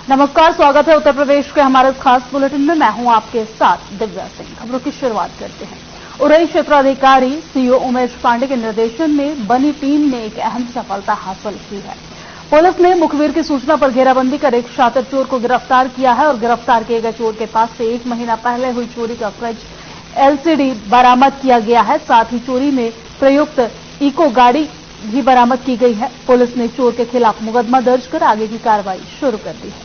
नमस्कार, स्वागत है उत्तर प्रदेश के हमारे खास बुलेटिन में। मैं हूं आपके साथ दिव्या सिंह। खबरों की शुरुआत करते हैं। उरई क्षेत्राधिकारी सीओ उमेश पांडे के निर्देशन में बनी टीम ने एक अहम सफलता हासिल की है। पुलिस ने मुखबिर की सूचना पर घेराबंदी कर एक शातिर चोर को गिरफ्तार किया है और गिरफ्तार किए गए चोर के पास से 1 महीना पहले हुई चोरी का फ्रिज एलसीडी बरामद किया गया है। साथ ही चोरी में प्रयुक्त इको गाड़ी भी बरामद की गई है। पुलिस ने चोर के खिलाफ मुकदमा दर्ज कर आगे की कार्रवाई शुरू कर दी है।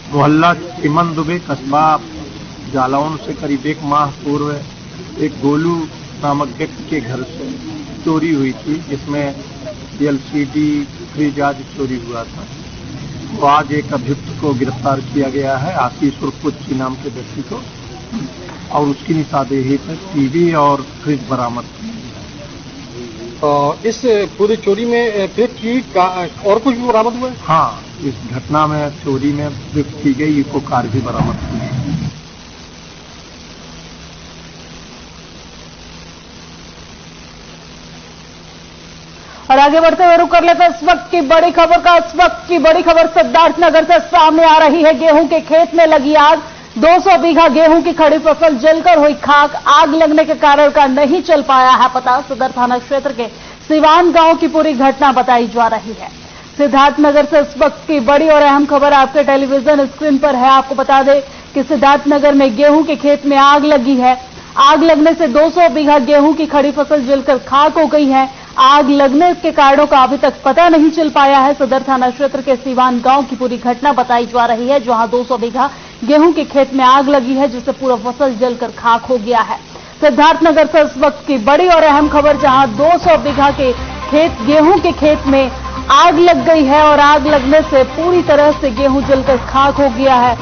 मोहल्ला चिमन दुबे कस्बा जालौन से करीब 1 माह पूर्व एक गोलू नामक व्यक्ति के घर से चोरी हुई थी, जिसमें एलसीडी फ्रिज आदि चोरी हुआ था। तो आज एक अभियुक्त को गिरफ्तार किया गया है, आशीष उर्फ कुच्ची नाम के व्यक्ति को, और उसकी निशानदेही पर टीवी और फ्रिज बरामद किया गया। इस पूरी चोरी में फ्रिज और कुछ भी बरामद हुआ है? हाँ, इस घटना में चोरी में प्रयुक्त की गई इको कार भी बरामद की है। और आगे बढ़ते हुए रुक कर लेते हैं इस वक्त की बड़ी खबर का। इस वक्त की बड़ी खबर सिद्धार्थनगर से सामने आ रही है। गेहूं के खेत में लगी आग। 200 बीघा गेहूं की खड़ी फसल जलकर हुई खाक। आग लगने के कारण का नहीं चल पाया है पता। सदर थाना क्षेत्र के सिवान गांव की पूरी घटना बताई जा रही है। सिद्धार्थनगर से इस वक्त की बड़ी और अहम खबर आपके टेलीविजन स्क्रीन पर है। आपको बता दें कि सिद्धार्थनगर में गेहूं के खेत में आग लगी है। आग लगने से 200 बीघा गेहूं की खड़ी फसल जलकर खाक हो गई है। आग लगने के कारणों का अभी तक पता नहीं चल पाया है। सदर थाना क्षेत्र के सिवान गांव की पूरी घटना बताई जा रही है, जहां 200 बीघा गेहूं के खेत में आग लगी है, जिससे पूरा फसल जलकर खाक हो गया है। सिद्धार्थनगर से इस वक्त की बड़ी और अहम खबर, जहां 200 बीघा के गेहूं के खेत में आग लग गई है और आग लगने से पूरी तरह से गेहूं जलकर खाक हो गया है।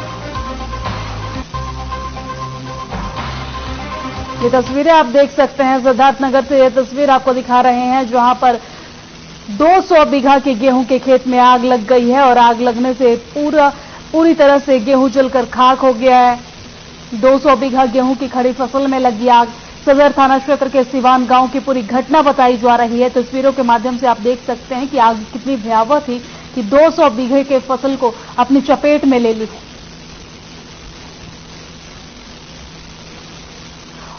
ये तस्वीरें आप देख सकते हैं। सिद्धार्थनगर से ये तस्वीर आपको दिखा रहे हैं, जहां पर 200 बीघा के गेहूं के खेत में आग लग गई है और आग लगने से पूरी तरह से गेहूं जलकर खाक हो गया है। 200 बीघा गेहूं की खड़ी फसल में लगी आग। सदर थाना क्षेत्र के सिवान गांव की पूरी घटना बताई जा रही है। तस्वीरों के माध्यम से आप देख सकते हैं कि आग कितनी भयावह थी कि 200 बीघे के फसल को अपनी चपेट में ले ली है।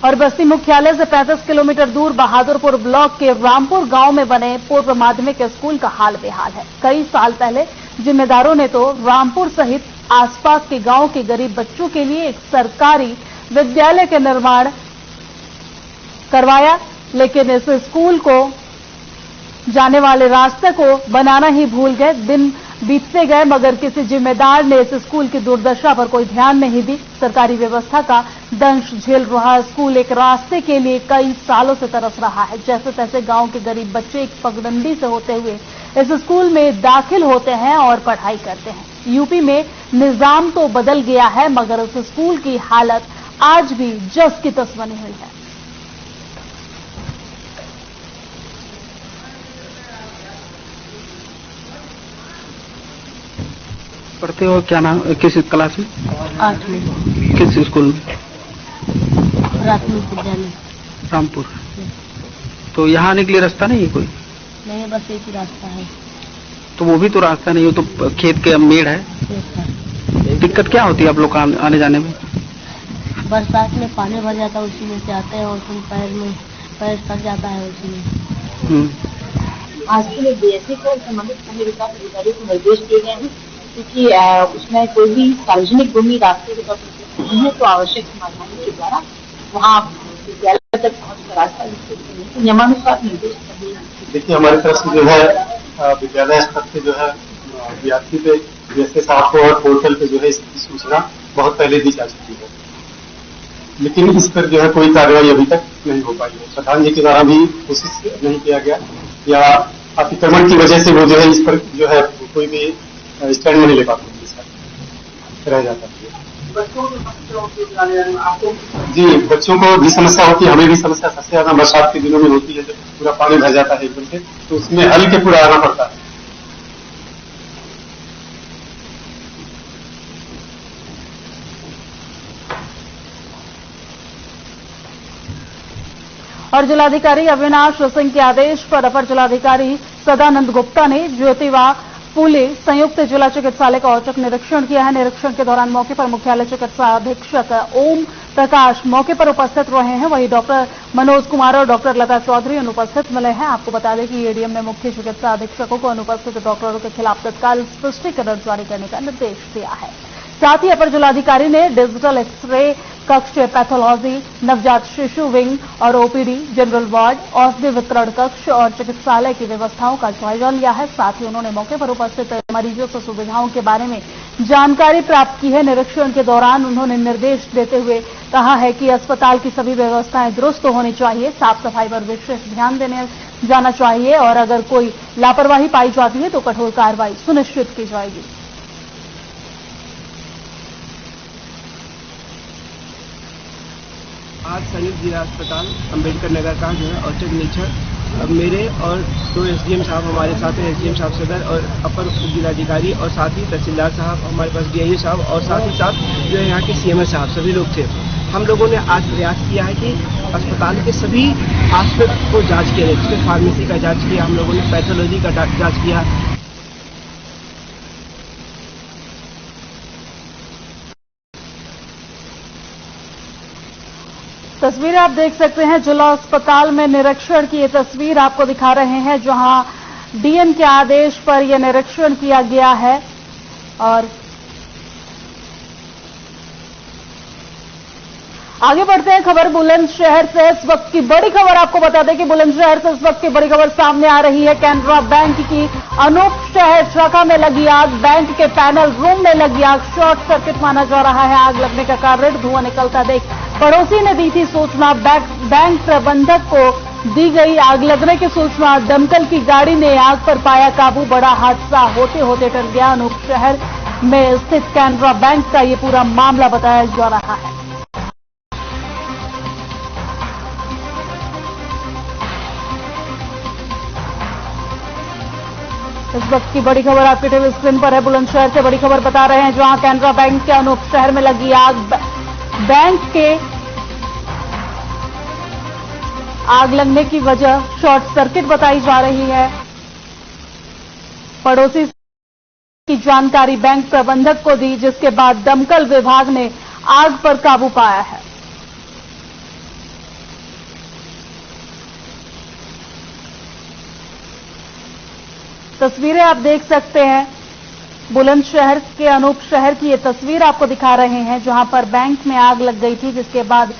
और बस्ती मुख्यालय से 35 किलोमीटर दूर बहादुरपुर ब्लॉक के रामपुर गांव में बने पूर्व माध्यमिक स्कूल का हाल बेहाल है। कई साल पहले जिम्मेदारों ने तो रामपुर सहित आसपास के गांव के गरीब बच्चों के लिए एक सरकारी विद्यालय का निर्माण करवाया, लेकिन इस स्कूल को जाने वाले रास्ते को बनाना ही भूल गए। दिन बीतते गए, मगर किसी जिम्मेदार ने इस स्कूल की दुर्दशा पर कोई ध्यान नहीं दी। सरकारी व्यवस्था का दंश झेल रहा स्कूल एक रास्ते के लिए कई सालों से तरस रहा है। जैसे तैसे गांव के गरीब बच्चे एक पगडंडी से होते हुए इस स्कूल में दाखिल होते हैं और पढ़ाई करते हैं। यूपी में निजाम तो बदल गया है, मगर उस स्कूल की हालत आज भी जस की तस बनी हुई है। पढ़ते हो? क्या नाम, किस क्लास में? 8वीं। किस स्कूल में? प्राथमिक विद्यालय रामपुर। तो यहाँ आने के लिए रास्ता नहीं है कोई? नहीं, बस एक ही रास्ता है। तो वो भी तो रास्ता नहीं हो, तो खेत के मेड़ है। दिक्कत क्या होती है आप लोग का आने जाने में? बरसात में पानी भर जाता है, उसी में से आते हैं और फिर पैर फंस जाता है उसी में। आज के लिए बीएससी को संबंधित भूमि विकास अधिकारी को निर्देश दिए गए हैं, क्योंकि उसमें कोई भी सार्वजनिक भूमि रास्ते के तौर पर नहीं है, तो आवश्यक समाधान के द्वारा वहाँ विद्यालय तक पहुँच का रास्ता नियमानुसार निर्देश। देखिए, हमारी तरफ से जो है विद्यालय स्तर पे जो है विद्यार्थी पे बीएससी साहब को और पोर्टल पे जो है इसकी सूचना बहुत पहले दी जा चुकी है, लेकिन इस पर जो है कोई कार्रवाई अभी तक नहीं हो पाई है। प्रधान जी के द्वारा भी कोशिश नहीं किया गया, या अतिक्रमण की वजह से वो जो है इस पर जो है कोई भी स्टैंड नहीं ले पाते, रह जाता है। जी, बच्चों को भी समस्या होती है, हमें भी समस्या सबसे ज्यादा बरसात के दिनों में होती है, जब पूरा पानी भर जाता है एकदम से, तो उसमें हल के पूरा आना पड़ता है। और जिलाधिकारी अविनाश सिंह के आदेश पर अपर जिलाधिकारी सदानंद गुप्ता ने ज्योतिबा फूले संयुक्त जिला चिकित्सालय का औचक निरीक्षण किया है। निरीक्षण के दौरान मौके पर मुख्यालय चिकित्सा अधीक्षक ओम प्रकाश मौके पर उपस्थित रहे हैं। वहीं डॉक्टर मनोज कुमार और डॉक्टर लता चौधरी अनुपस्थित मिले हैं। आपको बता दें कि एडीएम ने मुख्य चिकित्सा अधीक्षकों को अनुपस्थित डॉक्टरों के खिलाफ तत्काल स्पष्टीकरण जारी करने का निर्देश दिया है। साथ ही अपर जिलाधिकारी ने डिजिटल एक्सरे कक्ष, पैथोलॉजी, नवजात शिशु विंग और ओपीडी, जनरल वार्ड, औषधि वितरण कक्ष और चिकित्सालय की व्यवस्थाओं का जायजा लिया है। साथ ही उन्होंने मौके पर उपस्थित मरीजों से सुविधाओं के बारे में जानकारी प्राप्त की है। निरीक्षण के दौरान उन्होंने निर्देश देते हुए कहा है कि अस्पताल की सभी व्यवस्थाएं दुरुस्त होनी चाहिए, साफ सफाई पर विशेष ध्यान देने जाना चाहिए और अगर कोई लापरवाही पाई जाती है तो कठोर कार्रवाई सुनिश्चित की जाएगी। आज संयुक्त जिला अस्पताल अंबेडकर नगर का जो है औचक निरीक्षण मेरे और 2 एसडीएम साहब हमारे साथ हैं, एसडीएम साहब सदर और अपर जिलाधिकारी और साथ ही तहसीलदार साहब, हमारे पास डीआईओ साहब और साथ ही साथ जो है यहाँ के सीएमएस साहब, सभी लोग थे। हम लोगों ने आज प्रयास किया है कि अस्पताल के सभी आस्पेक्ट को जांच किया, जैसे फार्मेसी का जांच किया, हम लोगों ने पैथोलॉजी का जांच किया। तस्वीरें आप देख सकते हैं जिला अस्पताल में निरीक्षण की ये तस्वीर आपको दिखा रहे हैं, जहां डीएम के आदेश पर यह निरीक्षण किया गया है। और आगे बढ़ते हैं खबर बुलंदशहर से। इस वक्त की बड़ी खबर आपको बता दें कि बुलंदशहर से इस वक्त की बड़ी खबर सामने आ रही है। कैनरा बैंक की अनूप शहर शाखा में लगी आग, बैंक के पैनल रूम में लगी आग, शॉर्ट सर्किट माना जा रहा है। आग लगने का कारण धुआं निकलता देख पड़ोसी ने दी थी सूचना, बैंक प्रबंधक को दी गई आग लगने की सूचना। दमकल की गाड़ी ने आग पर पाया काबू। बड़ा हादसा होते होते टल गया। अनूप शहर में स्थित कैनरा बैंक का ये पूरा मामला बताया जा रहा है। इस वक्त की बड़ी खबर आपके टीवी स्क्रीन पर है। बुलंदशहर से बड़ी खबर बता रहे हैं, जहां कैनरा बैंक के अनूप शहर में लगी आग। बैंक के आग लगने की वजह शॉर्ट सर्किट बताई जा रही है। पड़ोसी की जानकारी बैंक प्रबंधक को दी, जिसके बाद दमकल विभाग ने आग पर काबू पाया है। तस्वीरें आप देख सकते हैं, बुलंदशहर के अनूप शहर की ये तस्वीर आपको दिखा रहे हैं, जहां पर बैंक में आग लग गई थी, जिसके बाद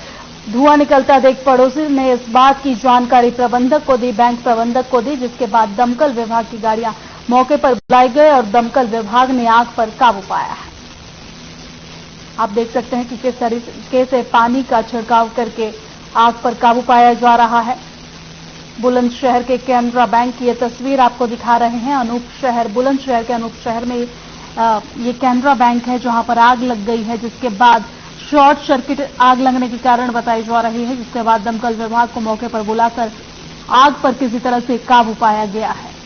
धुआं निकलता देख पड़ोसी ने इस बात की जानकारी प्रबंधक को दी, बैंक प्रबंधक को दी, जिसके बाद दमकल विभाग की गाड़ियां मौके पर बुलाई गई और दमकल विभाग ने आग पर काबू पाया है। आप देख सकते हैं कि किस तरीके से पानी का छिड़काव करके आग पर काबू पाया जा रहा है। बुलंदशहर के कैनरा बैंक की ये तस्वीर आपको दिखा रहे हैं। अनूप शहर, बुलंदशहर के अनूप शहर में ये कैनरा बैंक है, जहां पर आग लग गई है, जिसके बाद शॉर्ट सर्किट आग लगने के कारण बताई जा रही है, जिसके बाद दमकल विभाग को मौके पर बुलाकर आग पर किसी तरह से काबू पाया गया है।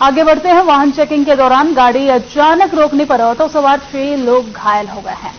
आगे बढ़ते हैं। वाहन चेकिंग के दौरान गाड़ी अचानक रोकने पर ऑटो सवार 6 लोग घायल हो गए हैं।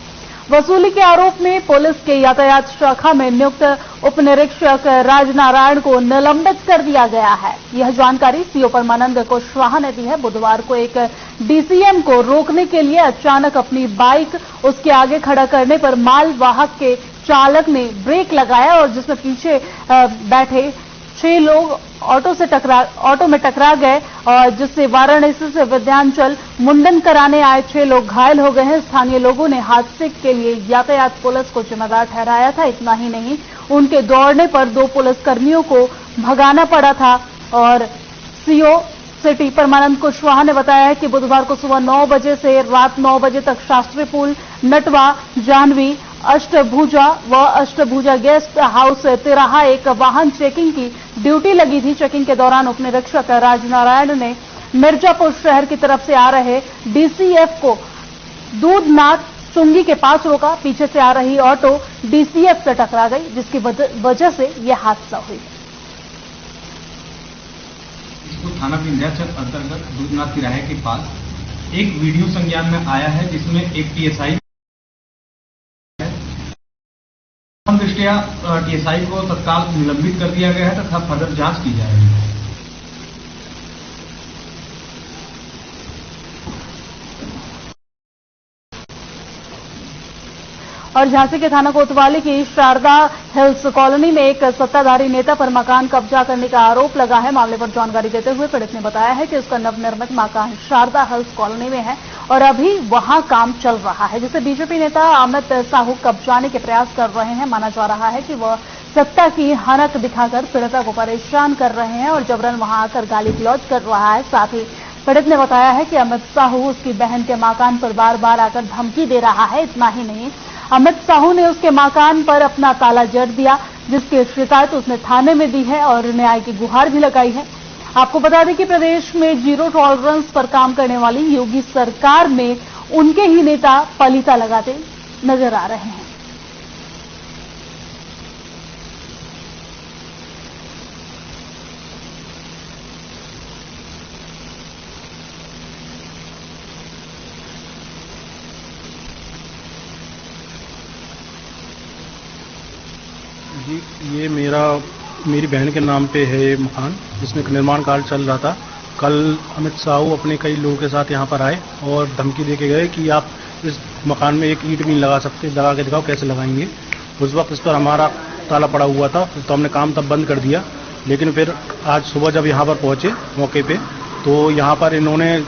वसूली के आरोप में पुलिस के यातायात शाखा में नियुक्त उप निरीक्षक राजनारायण को निलंबित कर दिया गया है। यह जानकारी सीओ परमानंद कुशवाहा ने दी है। बुधवार को एक डीसीएम को रोकने के लिए अचानक अपनी बाइक उसके आगे खड़ा करने पर माल वाहक के चालक ने ब्रेक लगाया और जिसमें पीछे बैठे 6 लोग ऑटो में टकरा गए और जिससे वाराणसी से विद्यांचल मुंडन कराने आए 6 लोग घायल हो गए हैं। स्थानीय लोगों ने हादसे के लिए यातायात पुलिस को जिम्मेदार ठहराया था। इतना ही नहीं, उनके दौड़ने पर 2 पुलिसकर्मियों को भगाना पड़ा था। और सीओ सिटी परमानंद कुशवाहा ने बताया है कि बुधवार को सुबह 9 बजे से रात 9 बजे तक शास्त्री पुल, नटवा, जाह्नवी, अष्टभुजा गेस्ट हाउस तिराहा एक वाहन चेकिंग की ड्यूटी लगी थी। चेकिंग के दौरान उप निरीक्षक राजनारायण ने मिर्जापुर शहर की तरफ से आ रहे डीसीएफ को दूधनाथ चुंगी के पास रोका। पीछे से आ रही ऑटो डीसीएफ से टकरा गई, जिसकी वजह से यह हादसा हुई। थाना विंध्याचल अंतर्गत दूधनाथ तिराहे के पास एक वीडियो संज्ञान में आया है, जिसमें एक टीएसआई दृष्टिया टीएसआई को तत्काल निलंबित कर दिया गया है तथा फर्दर जांच की जा रही है। और झांसी के थाना कोतवाली की शारदा हिल्स कॉलोनी में एक सत्ताधारी नेता पर मकान कब्जा करने का आरोप लगा है। मामले पर जानकारी देते हुए पीड़ित ने बताया है कि उसका नवनिर्मित मकान शारदा हिल्स कॉलोनी में है और अभी वहां काम चल रहा है, जिसे बीजेपी नेता अमित साहू कब्जाने के प्रयास कर रहे हैं। माना जा रहा है कि वह सत्ता की हनक दिखाकर पीड़िता को परेशान कर रहे हैं और जबरन वहां आकर गाली गलौज कर रहा है। साथ ही पीड़ित ने बताया है कि अमित साहू उसकी बहन के मकान पर बार बार आकर धमकी दे रहा है। इतना ही नहीं, अमित साहू ने उसके मकान पर अपना ताला जड़ दिया, जिसकी शिकायत उसने थाने में दी है और न्याय की गुहार भी लगाई है। आपको बता दें कि प्रदेश में जीरो टॉलरेंस पर काम करने वाली योगी सरकार में उनके ही नेता पलीता लगाते नजर आ रहे हैं। जी, ये मेरी बहन के नाम पे है ये मकान, जिसमें निर्माण कार्य चल रहा था। कल अमित साहू अपने कई लोगों के साथ यहाँ पर आए और धमकी दे के गए कि आप इस मकान में एक ईंट भी लगा सकते, लगा के दिखाओ कैसे लगाएंगे। उस वक्त इस पर हमारा ताला पड़ा हुआ था, तो हमने काम तब बंद कर दिया। लेकिन फिर आज सुबह जब यहाँ पर पहुंचे मौके पे, तो यहाँ पर इन्होंने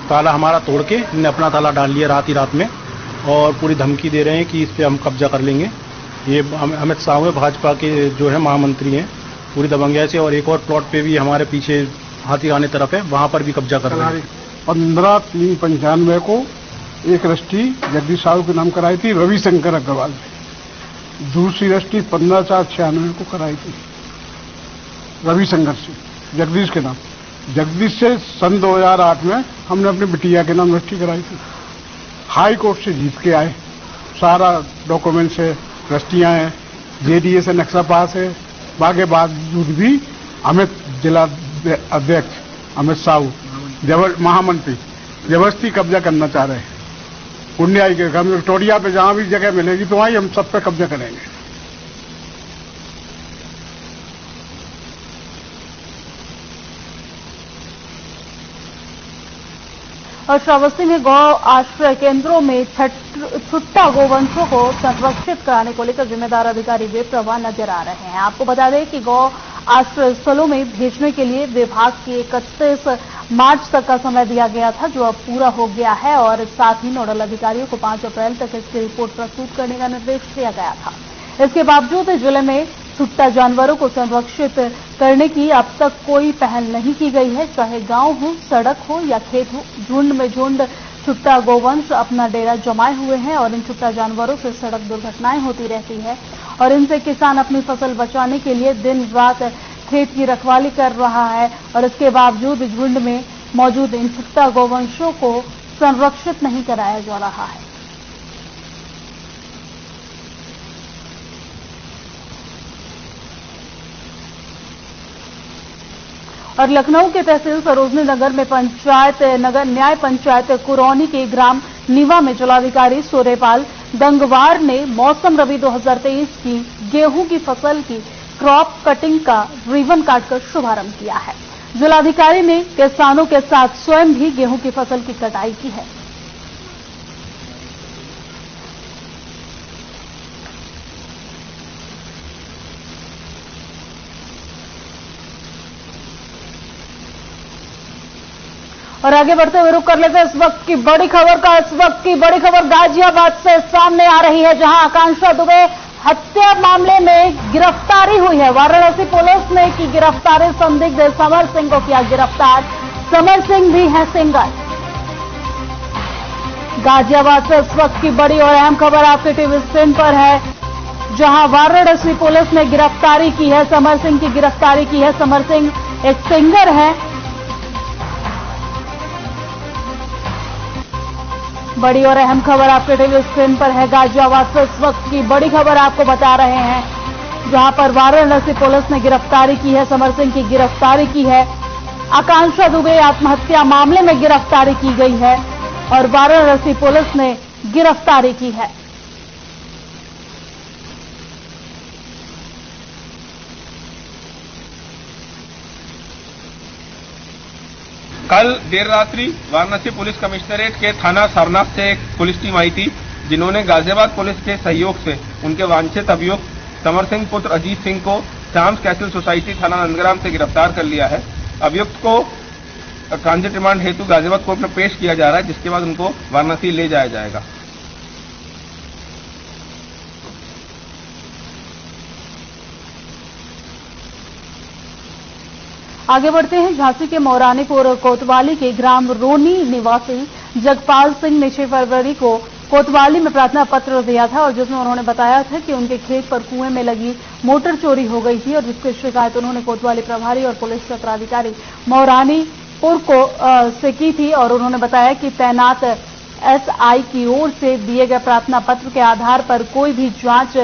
ताला हमारा तोड़ के इन्होंने अपना ताला डाल लिया रात में और पूरी धमकी दे रहे हैं कि इस पर हम कब्जा कर लेंगे। ये अमित साहू है, भाजपा के जो है महामंत्री हैं, पूरी दबंगिया से। और एक और प्लॉट पे भी हमारे पीछे हाथीरानी तरफ है, वहां पर भी कब्जा कर रहे हैं। 15/3/95 को एक रजिस्ट्री जगदीश साहू के नाम कराई थी रविशंकर अग्रवाल ने। दूसरी रजिस्ट्री 15/4/96 को कराई थी रविशंकर से, जगदीश के नाम। जगदीश से सन 2008 में हमने अपनी बिटिया के नाम रजिस्ट्री कराई थी। हाई कोर्ट से जीत के आए, सारा डॉक्यूमेंट्स है, रजिस्ट्रियां हैं, जेडीए से नक्शा पास है। बाकी बावजूद भी अमित जिला अध्यक्ष अमित साहू महामंत्री जबरदस्ती कब्जा करना चाह रहे हैं। पुण्याई के हम विक्टोरिया पे जहां भी जगह मिलेगी तो वहीं हम सब पे कब्जा करेंगे। और श्रावस्ती में गौ आश्रय केंद्रों में छुट्टा गोवंशों को संरक्षित कराने को लेकर जिम्मेदार अधिकारी बेपरवाह नजर आ रहे हैं। आपको बता दें कि गौ आश्रय स्थलों में भेजने के लिए विभाग की 31 मार्च तक का समय दिया गया था, जो अब पूरा हो गया है। और साथ ही नोडल अधिकारियों को 5 अप्रैल तक इसकी रिपोर्ट प्रस्तुत करने का निर्देश दिया गया था। इसके बावजूद जिले में छुट्टा जानवरों को संरक्षित करने की अब तक कोई पहल नहीं की गई है। चाहे गांव हो, सड़क हो या खेत हो, झुंड में झुंड छुट्टा गोवंश अपना डेरा जमाए हुए हैं और इन छुट्टा जानवरों से सड़क दुर्घटनाएं होती रहती है और इनसे किसान अपनी फसल बचाने के लिए दिन रात खेत की रखवाली कर रहा है। और इसके बावजूद झुंड में मौजूद इन छुट्टा गोवंशों को संरक्षित नहीं कराया जा रहा है। और लखनऊ के तहसील सरोजनी नगर में नगर न्याय पंचायत कुरौनी के ग्राम नीवा में जिलाधिकारी सूर्यपाल गंगवार ने मौसम रबी 2023 की गेहूं की फसल की क्रॉप कटिंग का रिबन काटकर शुभारंभ किया है। जिलाधिकारी ने किसानों के साथ स्वयं भी गेहूं की फसल की कटाई की है। और आगे बढ़ते हुए रुक कर लेते हैं इस वक्त की बड़ी खबर का। इस वक्त की बड़ी खबर गाजियाबाद से सामने आ रही है, जहां आकांक्षा दुबे हत्या मामले में गिरफ्तारी हुई है। वाराणसी पुलिस ने की गिरफ्तारी, संदिग्ध समर सिंह को किया गिरफ्तार। समर सिंह भी है सिंगर। गाजियाबाद से इस वक्त की बड़ी और अहम खबर आपके टीवी स्क्रीन पर है, जहां वाराणसी पुलिस ने गिरफ्तारी की है, समर सिंह की गिरफ्तारी की है। समर सिंह एक सिंगर है बड़ी और अहम खबर आपके टीवी स्क्रीन पर है। गाजियाबाद से इस वक्त की बड़ी खबर आपको बता रहे हैं, जहां पर वाराणसी पुलिस ने गिरफ्तारी की है, समर सिंह की गिरफ्तारी की है। आकांक्षा दुबे आत्महत्या मामले में गिरफ्तारी की गई है और वाराणसी पुलिस ने गिरफ्तारी की है। कल देर रात्रि वाराणसी पुलिस कमिश्नरेट के थाना सारनाथ से एक पुलिस टीम आई थी, जिन्होंने गाजियाबाद पुलिस के सहयोग से उनके वांछित अभियुक्त समर सिंह पुत्र अजीत सिंह को शाम्स कैसल सोसाइटी थाना नंदग्राम से गिरफ्तार कर लिया है। अभियुक्त को ट्रांजिट रिमांड हेतु गाजियाबाद कोर्ट में पेश किया जा रहा है, जिसके बाद उनको वाराणसी ले जाया जाएगा। आगे बढ़ते हैं। झांसी के मौरानीपुर कोतवाली के ग्राम रोनी निवासी जगपाल सिंह ने 6 फरवरी को कोतवाली में प्रार्थना पत्र दिया था और जिसमें उन्होंने बताया था कि उनके खेत पर कुएं में लगी मोटर चोरी हो गई थी और जिसकी शिकायत उन्होंने कोतवाली प्रभारी और पुलिस पत्राधिकारी मौरानीपुर को से की थी और उन्होंने बताया कि तैनात एसआई की ओर से दिए गए प्रार्थना पत्र के आधार पर कोई भी जांच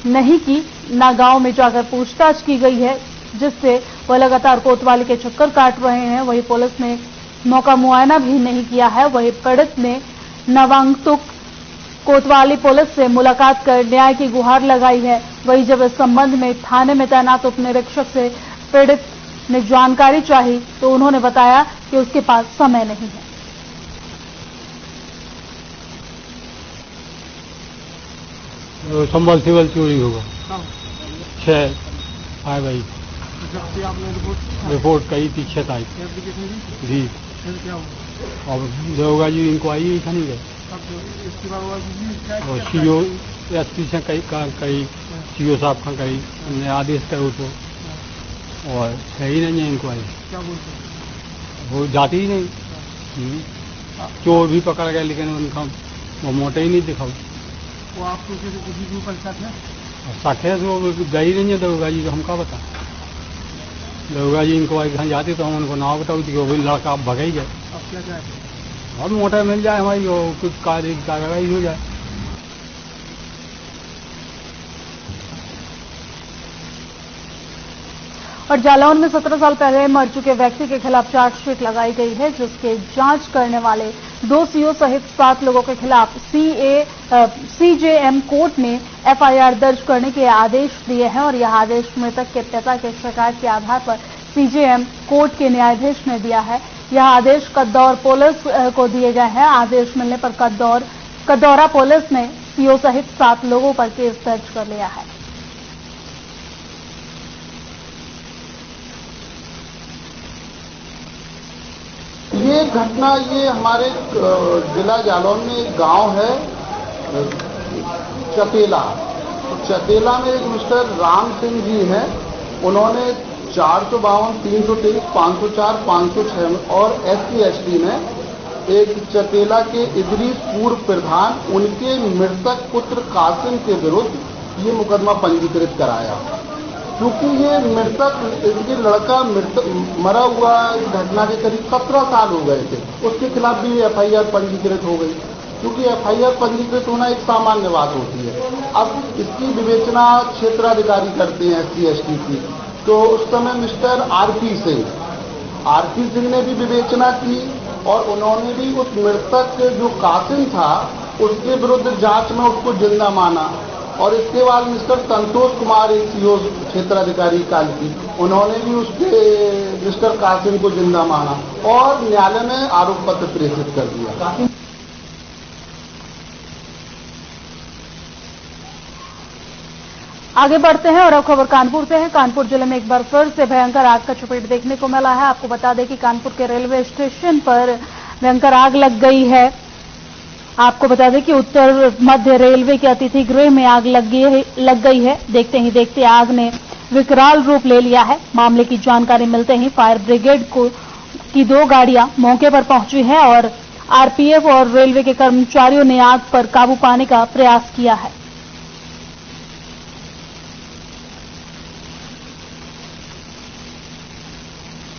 नहीं की, न गांव में जाकर पूछताछ की गई है, जिससे वह लगातार कोतवाली के चक्कर काट रहे हैं। वहीं पुलिस ने मौका मुआयना भी नहीं किया है। वहीं पीड़ित ने नवांगतुक कोतवाली पुलिस से मुलाकात कर न्याय की गुहार लगाई है। वहीं जब इस संबंध में थाने में तैनात उप निरीक्षक से पीड़ित ने जानकारी चाही तो उन्होंने बताया कि उसके पास समय नहीं है। संबल सिवल चोरी होगा 6 भाई आपने रिपोर्ट कही थी 6 तारीख जी। और दरोगा जी इंक्वायरी लिखा नहीं गए और सीओ एसपी से कही सीओ साहब का कही हमने आदेश करो तो और सही नहीं है इंक्वायरी, वो जाती ही नहीं। चोर भी पकड़ गए लेकिन उनका वो मोटे ही नहीं दिखाओ। वो आपको किसी ऊपर शक है? शक है तो गई नहीं है दरोगा जी, तो हम क्या बता। दरोगा जी इंक्वायरी कहाँ जाती तो हम उनको नाव बताओ कि वो भी लड़का आप भगा ही गए। अब क्या चाहते हैं? और मोटर मिल जाए हमारी, कुछ कार्रवाई हो जाए। और जालौन में 17 साल पहले मर चुके व्यक्ति के खिलाफ चार्जशीट लगाई गई है, जिसके जांच करने वाले 2 सीओ सहित 7 लोगों के खिलाफ सीजेएम कोर्ट ने एफआईआर दर्ज करने के आदेश दिए हैं और यह आदेश मृतक के पिता के शिकायत के आधार पर सीजेएम कोर्ट के न्यायाधीश ने दिया है। यह आदेश कद्दौर पुलिस को दिए गए हैं। आदेश मिलने पर कद्दौरा पुलिस ने सीओ सहित 7 लोगों पर केस दर्ज कर लिया है। ये घटना ये हमारे जिला जालौन में एक गांव है चतेला। चतेला में एक मिस्टर राम सिंह जी हैं, उन्होंने 452, 323, 504, 506 और SC/SD में एक चतेला के इदरीस पूर्व प्रधान उनके मृतक पुत्र कासिम के विरुद्ध ये मुकदमा पंजीकृत कराया। क्योंकि ये ये लड़का मरा हुआ इस घटना के करीब 17 साल हो गए थे, उसके खिलाफ भी एफआईआर पंजीकृत हो गई। क्योंकि एफआईआर पंजीकृत होना एक सामान्य बात होती है। अब इसकी विवेचना क्षेत्राधिकारी करते हैं SC/SD की, तो उस समय मिस्टर आरपी सिंह ने भी विवेचना की और उन्होंने भी उस मृतक जो कासिम था उसके विरुद्ध जांच में उसको जिंदा माना। और इसके बाद मिस्टर संतोष कुमार एक सीओ क्षेत्राधिकारी कालकी, उन्होंने भी उसके मिस्टर कासिम को जिंदा माना और न्यायालय में आरोप पत्र प्रेषित कर दिया। आगे बढ़ते हैं और अब खबर कानपुर से है। कानपुर जिले में एक बार फिर से भयंकर आग का चपेट देखने को मिला है। आपको बता दें कि कानपुर के रेलवे स्टेशन पर भयंकर आग लग गई है। आपको बता दें कि उत्तर मध्य रेलवे के अतिथि गृह में आग लग गई है। देखते ही देखते आग ने विकराल रूप ले लिया है। मामले की जानकारी मिलते ही फायर ब्रिगेड की 2 गाड़ियां मौके पर पहुंची है और आरपीएफ और रेलवे के कर्मचारियों ने आग पर काबू पाने का प्रयास किया है।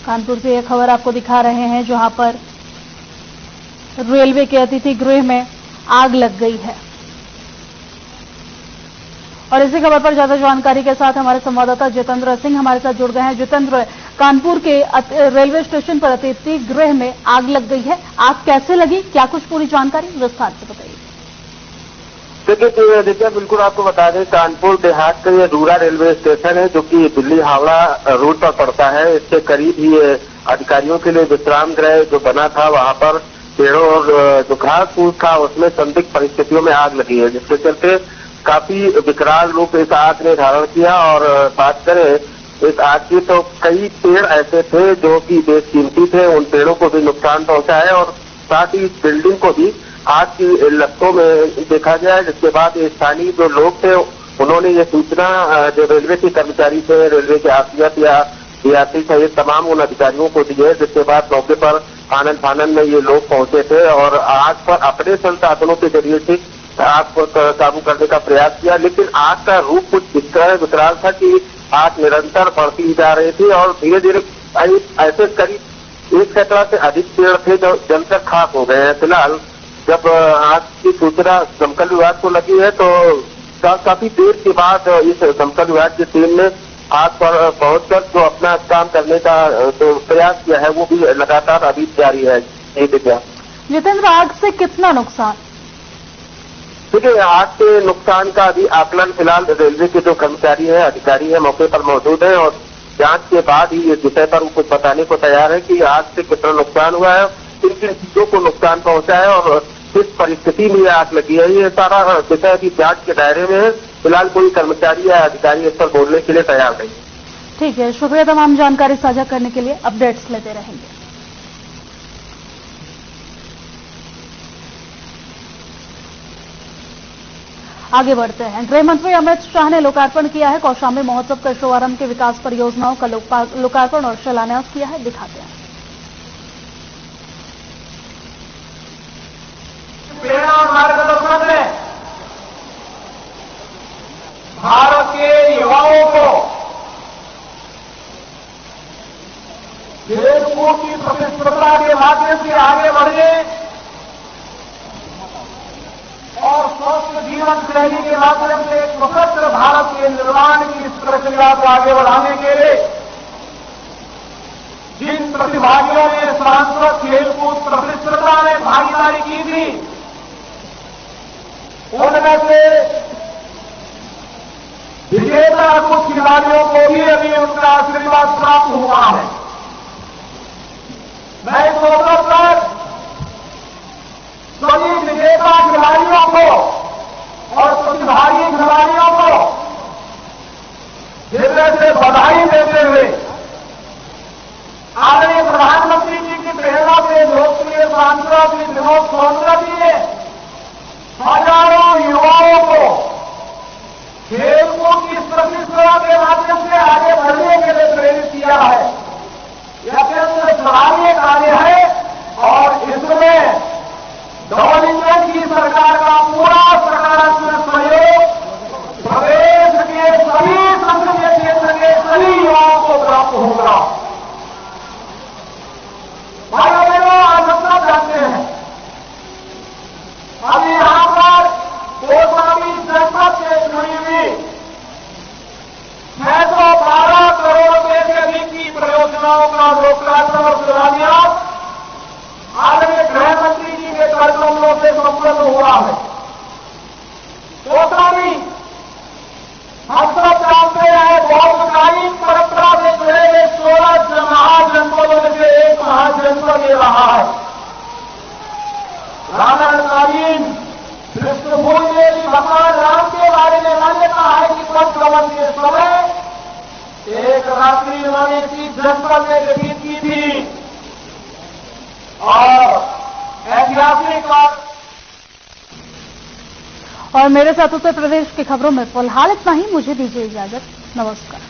कानपुर से यह खबर आपको दिखा रहे हैं, जहां पर रेलवे के अतिथि गृह में आग लग गई है। और इसी खबर पर ज्यादा जानकारी के साथ हमारे संवाददाता जितेंद्र सिंह हमारे साथ जुड़ गए हैं। जितेंद्र, कानपुर के रेलवे स्टेशन पर अतिथि गृह में आग लग गई है, आग कैसे लगी, क्या कुछ पूरी जानकारी विस्तार से बताइए। देखिए बिल्कुल आपको बता दें, कानपुर देहात का ये रूरा रेलवे स्टेशन है जो कि दिल्ली हावड़ा रूट पर पड़ता है। इसके करीब ही अधिकारियों के लिए विश्राम गृह जो बना था, वहां पर पेड़ों और जो घास फूस था उसमें संदिग्ध परिस्थितियों में आग लगी है, जिसके चलते काफी विकराल रूप इस आग ने धारण किया। और बात करें इस आग की तो कई पेड़ ऐसे थे जो कि बेशकीमती थे, उन पेड़ों को भी नुकसान पहुंचा है और साथ ही इस बिल्डिंग को भी आग की लपटों में देखा गया है। जिसके बाद स्थानीय जो लोग थे उन्होंने ये सूचना जो रेलवे के कर्मचारी थे, रेलवे के आरपीएफ या डीआरसी सहित तमाम उन अधिकारियों को दी है। जिसके बाद मौके पर आनन फानन में ये लोग पहुंचे थे और आग पर अपने संसाधनों के जरिए से आग को काबू करने का प्रयास किया, लेकिन आग का रूप कुछ इस तरह विकराल था कि आग निरंतर बढ़ती जा रही थी और धीरे धीरे ऐसे करीब 1 सैकड़ा से अधिक पेड़ थे जो जलकर खाक हो गए हैं। फिलहाल जब आग की सूचना दमकल विभाग को लगी है तो काफी देर के बाद इस दमकल विभाग की टीम ने आग पर पहुंचकर जो अपना काम करने का जो प्रयास किया है वो भी लगातार अभी जारी है। जितेंद्र, आग से कितना नुकसान? देखिए, आग के नुकसान का अभी आकलन फिलहाल रेलवे के जो कर्मचारी हैं, अधिकारी हैं, मौके पर मौजूद हैं और जांच के बाद ही इस विषय पर कुछ बताने को तैयार है कि आग से कितना नुकसान हुआ है, किन किन चीजों को नुकसान पहुंचा है और किस परिस्थिति में आग लगी है। ये सारा विषय अभी जांच के दायरे में है। फिलहाल कोई कर्मचारी या अधिकारी इस पर बोलने के लिए तैयार नहीं। ठीक है, शुक्रिया तमाम जानकारी साझा करने के लिए। अपडेट्स लेते रहेंगे। आगे बढ़ते हैं। गृह मंत्री अमित शाह ने लोकार्पण किया है कौशाम्बी महोत्सव के शुभारंभ के विकास परियोजनाओं का लोकार्पण और शिलान्यास किया है, दिखाते हैं। प्रेरणा और मार्गदर्शन में भारत के युवाओं को खेलकूद की प्रतिस्पर्धा के माध्यम से आगे बढ़ने और स्वस्थ जीवन शैली के माध्यम से एक स्वतंत्र भारत के निर्माण की इस प्रक्रिया को आगे बढ़ाने के लिए जिन प्रतिभागियों ने सांस्कृतिक खेलकूद प्रतिस्पर्धा में भागीदारी की थी, उनमें से विजेता कुछ खिलाड़ियों को भी अभी उनका आशीर्वाद प्राप्त हुआ है। मैं इस अवसर पर सभी विजेता खिलाड़ियों को और प्रतिभागी खिलाड़ियों को हृदय से बधाई देते हुए आदरणीय प्रधानमंत्री जी की प्रेरणा से लोकप्रिय सांसद श्री विनोद सोनकर जी ने हजारों युवाओं को खेलकूद की प्रतिस्पर्धा के माध्यम से आगे बढ़ने के लिए प्रेरित किया है। यह अत्यंत सराहनीय कार्य है और इसमें डबल इंजन की सरकार का पूरा सकारात्मक सहयोग प्रदेश के सभी संसदीय क्षेत्र के सभी युवाओं को प्राप्त होगा। भाइयों बहनों, आज हम सब जानते हैं अब यहां पर कौशाम्बी जनपद से जुड़ी हुई 612 करोड़ रुपए से अधिक की परियोजनाओं का लोकार्पण और शिलान्यास आदरणीय गृह मंत्री जी के कार्यक्रमों से संपन्न हुआ है। कौशाम्बी हम सब जानते हैं बहुकालीन परंपरा से जुड़े हुए 16 महाजनपदों में से एक महाजनपद ये रहा है। रामायणकालीन कृष्णभूमि में भगवान राम के बारे में मान्यता है कि पंचकमल के समय एक रात्रि उन्होंने इस जनपद में व्यतीत की थी और ऐतिहासिक और मेरे साथ उत्तर प्रदेश की खबरों में फिलहाल इतना ही। मुझे दीजिए इजाजत। नमस्कार।